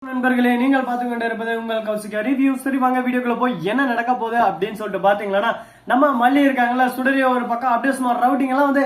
நண்பர்களே, நீங்கள் பார்த்து கொண்டு இருப்பது உங்கள் கௌசிகா ரிவ்யூ. சரி வாங்க வீடியோக்குள்ள போய் என்ன நடக்க போகுது அப்படின்னு சொல்லிட்டு பாத்தீங்கன்னா, நம்ம மல்லி இருக்காங்களா சுடரிய ஒரு பக்கம் அப்படியே சும்மா ரவுட்டிங் எல்லாம் வந்து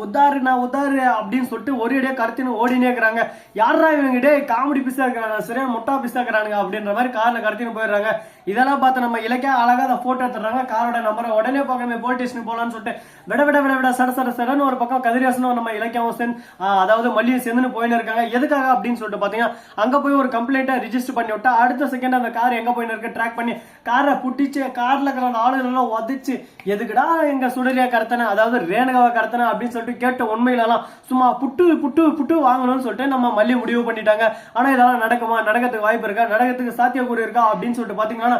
உதாரு நான் உதாரு அப்படின்னு சொல்லிட்டு ஒரு இடையே கருத்தின்னு ஓடினே இருக்கிறாங்க. யாரா இவங்க டே காமெடி பிஸா இருக்கிறாங்க, சரியா முட்டா பிஸா இருக்கிறாங்க அப்படின்ற மாதிரி கார்ல கருத்தின்னு போயிடுறாங்க. இதெல்லாம் பார்த்து நம்ம இலக்கியா அழகா அதை போட்டோ எடுத்துறாங்க. காரோட நம்பரை உடனே பார்க்கணும் போலீஸ் ஸ்டேஷன் போலான்னு சொல்லிட்டு விட விட விட விட சட சட சடன்னு ஒரு பக்கம் கதிரேசனும் நம்ம இலக்கியாவும் அதாவது மல்லியும் சேர்ந்து போயின்னு இருக்காங்க. எதுக்காக அப்படின்னு சொல்லிட்டு பாத்தீங்கன்னா, அங்க போய் ஒரு கம்ப்ளைண்ட்டை ரிஜிஸ்டர் பண்ணி விட்டா அடுத்த செகண்ட் அந்த கார் எங்க போயின்னு இருக்கு ட்ராக் பண்ணி காரை புட்டிச்சு கார்ல இருக்கிற ஆளுகள் எல்லாம் உதச்சு எதுக்குடா எங்க சுடரியா கடத்தன, அதாவது ரேணுகாவை கடத்தன அப்படின்னு சொல்லிட்டு கேட்ட உண்மையிலலாம் சும்மா புட்டு புட்டு புட்டு வாங்கணும்னு சொல்லிட்டு நம்ம மல்லி முடிவு பண்ணிட்டாங்க. ஆனா இதெல்லாம் நடக்குமா, நடக்கிறதுக்கு வாய்ப்பு இருக்கா, நடக்கிறதுக்கு சாத்தியக்கூறு இருக்கா அப்படின்னு சொல்லிட்டு பாத்தீங்கன்னா,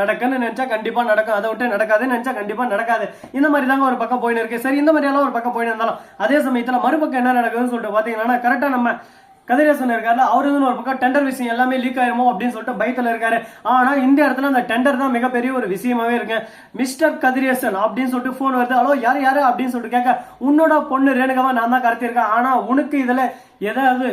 நடக்குன்னு நினைச்சா கண்டிப்பா நடக்கும், அதை விட்டு நடக்காதுன்னு நினைச்சா கண்டிப்பா நடக்காது. இந்த மாதிரி தாங்க ஒரு பக்கம் போயின்னு இருக்கு. சரி, இந்த மாதிரி எல்லாம் ஒரு பக்கம் போயின்னு இருந்தாலும் அதே சமயத்துல மறுபக்கம் என்ன நடக்குதுன்னு சொல்லிட்டு பாத்தீங்கன்னா, கரெக்டா நம்ம கதிரேசன் இருக்காரு, அவரு ஒரு பக்கம் டெண்டர் விஷயம் எல்லாமே லீக் ஆயிருமோ அப்படின்னு சொல்லிட்டு பயத்துல இருக்காரு. ஆனா இந்த இடத்துல அந்த டெண்டர் தான் மிகப்பெரிய ஒரு விஷயமாவே இருக்கு. மிஸ்டர் கதிரேசன் அப்படின்னு சொல்லிட்டு போன் வருது. ஹலோ யாரு அப்படின்னு சொல்லிட்டு கேட்க, உன்னோட பொண்ணு ரேணுகாவை நான் தான் கடத்திருக்கேன், ஆனா உனக்கு இதுல ஏதாவது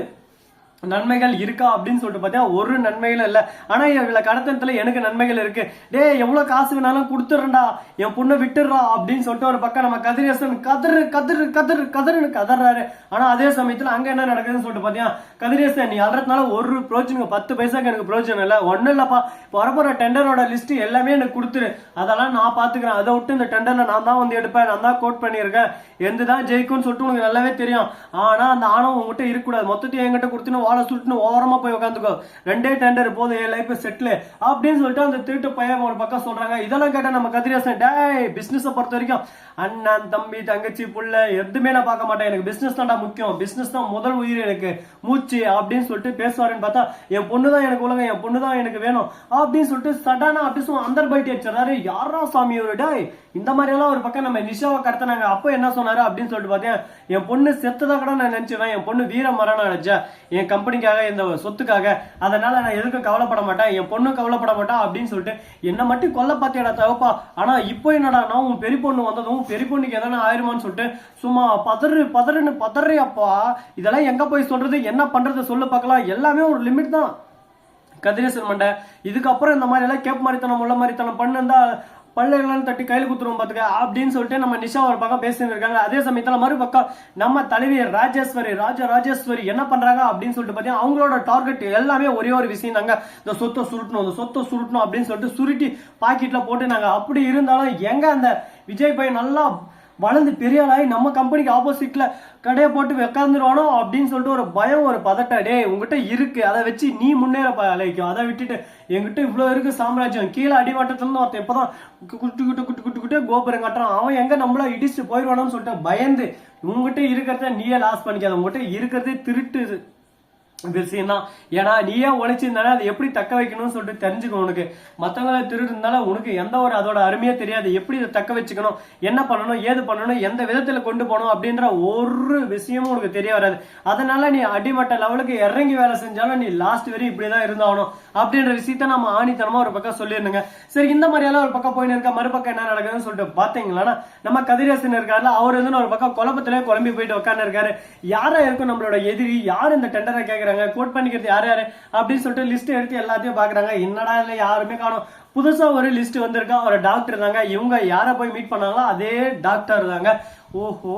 நன்மைகள் இருக்கா அப்படின்னு சொல்லிட்டு பார்த்தா ஒரு நன்மைகளும் இல்ல. ஆனா இவள கடத்தனத்துல எனக்கு நன்மைகள் இருக்கு. டே எவ்வளவு காசு வேணாலும் கொடுத்துறா, என் பொண்ணை விட்டுறா அப்படின்னு சொல்லிட்டு ஒரு பக்கம் நம்ம கதிரேசன் கதறு கதறு கதறு கதறுன்னு கதறாரு. ஆனா அதே சமயத்துல அங்க என்ன நடக்குதுன்னு சொல்லிட்டு பாத்தியா, கதிரேசன் நீ அல்றதுனால ஒரு பிரோஜனம் 10 பைசாக்கு எனக்கு பிரோஜனம் இல்ல, ஒன்னும் இல்லப்பா, வரப்போற டெண்டரோட லிஸ்ட் எல்லாமே எனக்கு கொடுத்துரு, அதெல்லாம் நான் பாத்துக்கிறேன், அதை விட்டு இந்த டெண்டர்ல நான் தான் வந்து எடுப்பேன், நான் தான் கோட் பண்ணிருக்கேன், எந்துதான் ஜெயிக்கும்னு சொல்லிட்டு உனக்கு நல்லாவே தெரியும். ஆனா அந்த ஆணவம் உங்ககிட்ட இருக்கக்கூடாது, மொத்தத்தையும் என்கிட்ட கொடுத்துன்னு வாழை சுட்டுன்னு ஓரமா போய் உட்காந்துக்கோ, 2 டெண்டர் போதும் என் லைஃப் செட்டில் அப்படின்னு சொல்லிட்டு அந்த திருட்டு பையன் ஒரு பக்கம் சொல்றாங்க. இதெல்லாம் கேட்டா நம்ம கதிரேசன் டேய் பிசினஸ் பொறுத்த வரைக்கும் அண்ணன் தம்பி தங்கச்சி புள்ள எதுவுமே நான் பார்க்க மாட்டேன், எனக்கு பிசினஸ் தான்டா முக்கியம், பிசினஸ் தான் முதல் உயிர் எனக்கு மூச்சு அப்படின்னு சொல்லிட்டு பேசுவாருன்னு பார்த்தா, என் பொண்ணு தான் எனக்கு உலகம், என் பொண்ணு தான் எனக்கு வேணும் அப்படின்னு சொல்லிட்டு சடானா அப்படி அந்தர் பைட்டி அடிச்சாரு. யாரா சாமி ஒரு டேய் இந்த மாதிரி எல்லாம் ஒரு பக்கம் நம்ம நிஷாவை கடத்தினாங்க. அப்போ என்ன சொன்னாரு அப்படின்னு சொல்லிட்டு பார்த்தேன், என் பொண்ணு செத்ததா கூட நான் நினைச்சுவேன், என் பொண்ணு வீர மரணம் நினைச்சேன் என் கம்பெனிக்காக இந்த சொத்துக்காக, அதனால நான் எதுக்கும் கவலைப்பட மாட்டேன், என் பொண்ணு கவலைப்பட மாட்டா அப்படின்னு சொல்லிட்டு என்ன மட்டும் கொல்ல பாத்தியடா தவப்பா. ஆனா இப்போ என்னடா நான் உன் பெரிய பொண்ணு வந்ததும் பெரிய பொண்ணுக்கு எதனா ஆயிருமான்னு சொல்லிட்டு சும்மா பதறுன்னு பதறியப்பா. இதெல்லாம் எங்க போய் சொல்றது, என்ன பண்றது சொல்லு பார்க்கலாம், எல்லாமே ஒரு லிமிட் தான் கதிரேசன் மண்டை. இதுக்கப்புறம் இந்த மாதிரி எல்லாம் கேப் மாதிரித்தனம் உள்ள மாதிரித்தனம் பண்ணிருந்தா பள்ளைகளாம் தட்டி கையில் குத்துருவோம் பாத்துக்க அப்படின்னு சொல்லிட்டு நம்ம நிஷா ஒரு பக்கம் பேசிட்டு இருக்காங்க. அதே சமயத்துல மறுபக்கம் நம்ம தலைவி ராஜேஸ்வரி என்ன பண்றாங்க அப்படின்னு சொல்லிட்டு பாத்தீங்கன்னா, அவங்களோட டார்கெட் எல்லாமே ஒரே ஒரு விஷயம் தாங்க, இந்த சொத்தை சுருட்டணும் அப்படின்னு சொல்லிட்டு சுருட்டி பாக்கெட்ல போட்டு நாங்க. அப்படி இருந்தாலும் எங்க அந்த விஜய் பையன் நல்லா வளர்ந்து பெரிய ஆளாகி நம்ம கம்பெனிக்கு ஆப்போசிட்ல கடையை போட்டு உட்காந்துருவானோ அப்படின்னு சொல்லிட்டு ஒரு பயம் ஒரு பதட்ட. டே உங்ககிட்ட இருக்கு, அதை வச்சு நீ முன்னேற அழைக்கும், அதை விட்டுட்டு என்கிட்ட இவ்வளவு இருக்கு சாம்ராஜ்யம், கீழே அடிமட்டத்துல இருந்து ஒருத்தன் இப்பதான் குட்டு கோபுரம் கட்டுறான், அவன் எங்க நம்மள இடிச்சு போயிடுவானோன்னு சொல்லிட்டு பயந்து உங்ககிட்ட இருக்கிறத நீயே லாஸ் பண்ணிக்காத, உங்ககிட்ட இருக்கிறதே திருட்டு விஷயம் தான். ஏன்னா நீயே உழைச்சிருந்தாலும் அதை எப்படி தக்க வைக்கணும்னு சொல்லிட்டு தெரிஞ்சுக்கணும். உனக்கு மற்றவங்களை திருட்டு இருந்தாலும் உனக்கு எந்த ஒரு அதோட அருமையே தெரியாது, எப்படி இதை தக்க வச்சுக்கணும், என்ன பண்ணணும், ஏது பண்ணணும், எந்த விதத்துல கொண்டு போகணும் அப்படின்ற ஒரு விஷயமும் உனக்கு தெரிய வராது. அதனால நீ அடிமட்ட லெவலுக்கு இறங்கி வேலை செஞ்சாலும் நீ லாஸ்ட் வரையும் இப்படிதான் இருந்தாகணும் அப்படின்ற விஷயத்த நம்ம ஆணித்தனமா ஒரு பக்கம் சொல்லிருந்துங்க. சரி, இந்த மாதிரி எல்லாம் ஒரு பக்கம் போயின்னு இருக்க. மறுபக்கம் என்ன நடக்குதுன்னு சொல்லிட்டு பாத்தீங்களா, நம்ம கதிரேசன் இருக்காருல, அவர் வந்து ஒரு பக்கம் குழப்பத்திலே குழம்பி போயிட்டு உட்கார்ந்து இருக்காரு. யாரா இருக்கும் நம்மளோட எதிரி, யார் இந்த டெண்டரை கேட்க கோட் பண்ணிக்கிறது யாரு அப்படின்னு சொல்லிட்டு லிஸ்ட் எடுத்து எல்லாத்தையும் பாக்குறாங்க. என்னடா இல்ல யாருமே காணும். புதுசா ஒரு லிஸ்ட் வந்திருக்கா, ஒரு டாக்டர் தாங்க. இவங்க யார போய் மீட் பண்ணாங்களோ அதே டாக்டர் தாங்க. ஓஹோ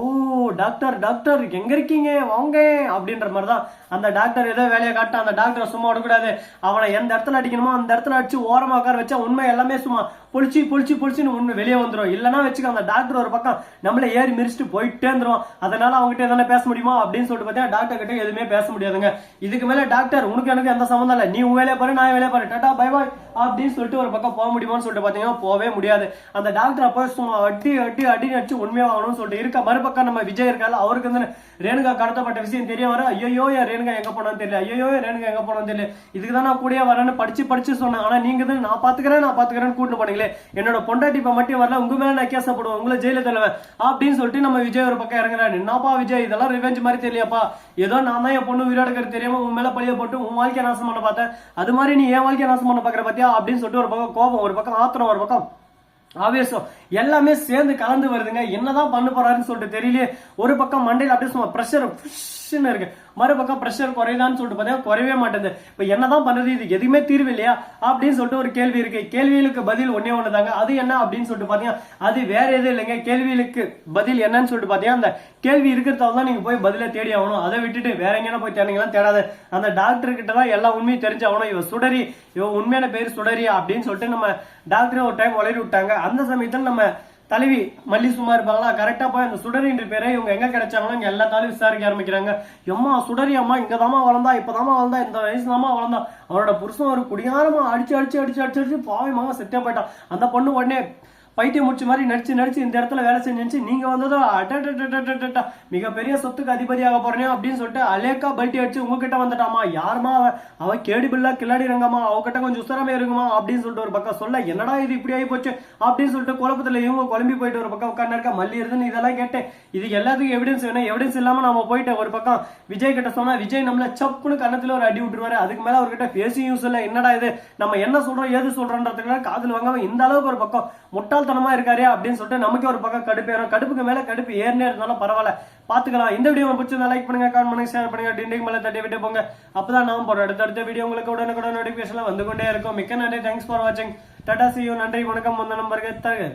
டாக்டர் எங்க இருக்கீங்க வாங்க அப்படின்ற மாதிரிதான் அந்த டாக்டர் ஏதோ வேலையை காட்ட. அந்த டாக்டரை சும்மா விடக்கூடாது, அவனை எந்த இடத்துல அடிக்கணுமோ அந்த இடத்துல அடிச்சு ஓரமா உட்கார வச்சா உண்மை எல்லாமே சும்மா பொழிச்சுன்னு உண்மை வெளியே வந்துடும். இல்லைன்னா வச்சுக்க அந்த டாக்டர் ஒரு பக்கம் நம்மள ஏறி மிரிச்சிட்டு போயிட்டே இருந்துரும். அதனால அவங்ககிட்ட எதனா பேச முடியுமா அப்படின்னு சொல்லிட்டு பார்த்தா டாக்டர் கிட்ட எதுவுமே பேச முடியாதுங்க. இதுக்கு மேல டாக்டர் உனக்கு எனக்கு எந்த சம்மந்தம் இல்லை, நீ உன் வேலையை பாரு நான் வேலையை பாரு, டாடா பை பாய் அப்படின்னு சொல்லிட்டு ஒரு பக்கம் போக முடியுமான்னு சொல்லிட்டு பாத்தீங்கன்னா போவே முடியாது. அந்த டாக்டர் அப்போ சும்மா அடி அடிச்சு உண்மையா ஆகணும்னு சொல்லிட்டு இருக்க. மறுபக்கம் நம்ம விஜய் இருக்காரு, அவருக்கு வந்து ரேணுகா கடத்தப்பட்ட விஷயம் தெரிய வர, ஐயோ ரேணுகா எங்க போனான்னு தெரியல, ரேணுகா எங்க போனான்னு தெரியல, இதுக்குதான் நான் கூட வரேன்னு படிச்சு சொன்னேன். ஆனா நீங்க தான் நான் பாத்துக்கிறேன்னு கூட்டு போனீங்களே, என்னோட பொண்டாட்டி இப்ப மட்டும் வரல, உங்க மேல நான் கேசப்படுவேன், உங்களை ஜெயில தள்ளுவேன் அப்படின்னு சொல்லிட்டு நம்ம விஜய் ஒரு பக்கம் இறங்குறாரு. என்னப்பா விஜய் இதெல்லாம் ரிவெஞ்ச் மாதிரி தெரியப்பா, ஏதோ நான் தான் என் பொண்ணு உயிரோடுக்கிறது தெரியாம உன் மேல பழிய போட்டு உன் வாழ்க்கை நாசம் பண்ண பார்த்தேன், அது மாதிரி நீ என் வாழ்க்கை நாசம் பண்ண பாக்குற பாத்தியா அப்படின்னு சொல்லிட்டு ஒரு பக்கம் கோபம், ஒரு பக்கம் ஆத்திரம், ஒரு பக்கம் ஆவேசம் எல்லாமே சேர்ந்து கலந்து வருதுங்க. என்னதான் பண்ண போறாருன்னு சொல்லிட்டு தெரியல. ஒரு பக்கம் மண்டையில அப்படியே சும்மா பிரஷர் சில்லுன்னு இருக்கு. மறுபக்கம் பிரஷர் குறையுதான்னு சொல்லிட்டு பார்த்தா குறையவே மாட்டேங்குது. இப்ப என்னதான் பண்றது, இது எதுவுமே தீர்வு இல்லையா அப்படின்னு சொல்லிட்டு ஒரு கேள்வி இருக்கு. கேள்விகளுக்கு பதில் ஒன்னே ஒண்ணுதாங்க. அது என்ன அப்படின்னு சொல்லிட்டு பாத்தீங்கன்னா அது வேற எதுவும் இல்லைங்க. கேள்விகளுக்கு பதில் என்னன்னு சொல்லிட்டு பாத்தீங்கன்னா அந்த கேள்வி இருக்கிறதால தான் நீங்க போய் பதில தேடி ஆகணும். அதை விட்டுட்டு வேற எங்கேனா போய் தேடிங்களாம் தேடாத. அந்த டாக்டர் கிட்ட தான் எல்லா உண்மையும் தெரிஞ்சாகணும். இவ சுடரி, இவ உண்மையான பேர் சுடரி அப்படின்னு சொல்லிட்டு நம்ம டாக்டரை ஒரு டைம் வளரி விட்டாங்க. அந்த சமயத்துல நம்ம தலைவி மல்லி சும்மா இருப்பாங்களா, கரெக்டா போய் அந்த சுடரின்ற பேரை இவங்க எங்க கிடைச்சாங்களோ இங்க எல்லா தாலும் விசாரிக்க ஆரம்பிக்கிறாங்க. எம்மா சுடரி அம்மா இங்கதாமா வளர்ந்தா, இப்பதாமா வளர்ந்தா, இந்த வயசுதாமா வளர்ந்தா, அவரோட புருஷன் ஒரு குடியாரமா அடிச்சு அடிச்சு அடிச்சு அடிச்சு அடிச்சு பாவமாக செத்தே போயிட்டான். அந்த பொண்ணு உடனே பைத்தியம் முடிச்ச மாதிரி நடிச்சு இந்த இடத்துல வேலை செஞ்சு நீங்க வந்ததும் மிகப்பெரிய சொத்துக்கு அதிபதியாக போறேன் அப்படின்னு சொல்லிட்டு அலேக்கா பல்ட்டி அடிச்சு உங்ககிட்ட வந்துட்டாமா. யாருமா அவ கேடிபில்லா கில்லாடி ரங்கம்மா, அவகிட்ட கொஞ்சம் உசரமே இருக்குமா அப்படின்னு சொல்லிட்டு ஒரு பக்கம் சொல்ல, என்னடா இது இப்படி ஆகி போச்சு அப்படின்னு சொல்லிட்டு குழப்பத்துல இவங்க குழம்பி போயிட்டு ஒரு பக்கம் உட்காந்து இருக்க. மல்லி இருக்குன்னு இதெல்லாம் கேட்டேன். இது எல்லாத்துக்கும் எவிடன்ஸ் வேணும். எவிடன்ஸ் இல்லாம நம்ம போயிட்டு ஒரு பக்கம் விஜய் கிட்ட சொன்னா விஜய் நம்மள சப்புன்னு கண்ணத்துல ஒரு அடி விட்டுருவாரு. அதுக்கு மேல அவர்கிட்ட பேசி யூஸ் இல்ல. என்னடா இது நம்ம என்ன சொல்றோம் ஏது சொல்றோன்றதுக்கு காதல் வாங்காம இந்த அளவுக்கு ஒரு பக்கம் முட்டாள்தனமா இருக்காரு அப்படின்னு சொல்லிட்டு நமக்கு ஒரு பக்கம் கடுப்பு ஏறும். கடுப்புக்கு மேல கடுப்பு ஏறினே இருந்தாலும் பரவாயில்ல, பாத்துக்கலாம். இந்த வீடியோ பிடிச்சிருந்தா லைக் பண்ணுங்க, கமெண்ட் பண்ணுங்க, ஷேர் பண்ணுங்க, டிண்டிங் மேல தட்டி விட்டு போங்க. அப்பதான் நாம போற அடுத்த வீடியோ உங்களுக்கு உடனுக்குடன் நோட்டிபிகேஷன் வந்து கொண்டே இருக்கும். மிக்க நன்றி. தேங்க்ஸ் ஃபார் வாட்சிங். Tata, see you. நன்றி, வணக்கம். வந்த நம்பருக்கு தருக.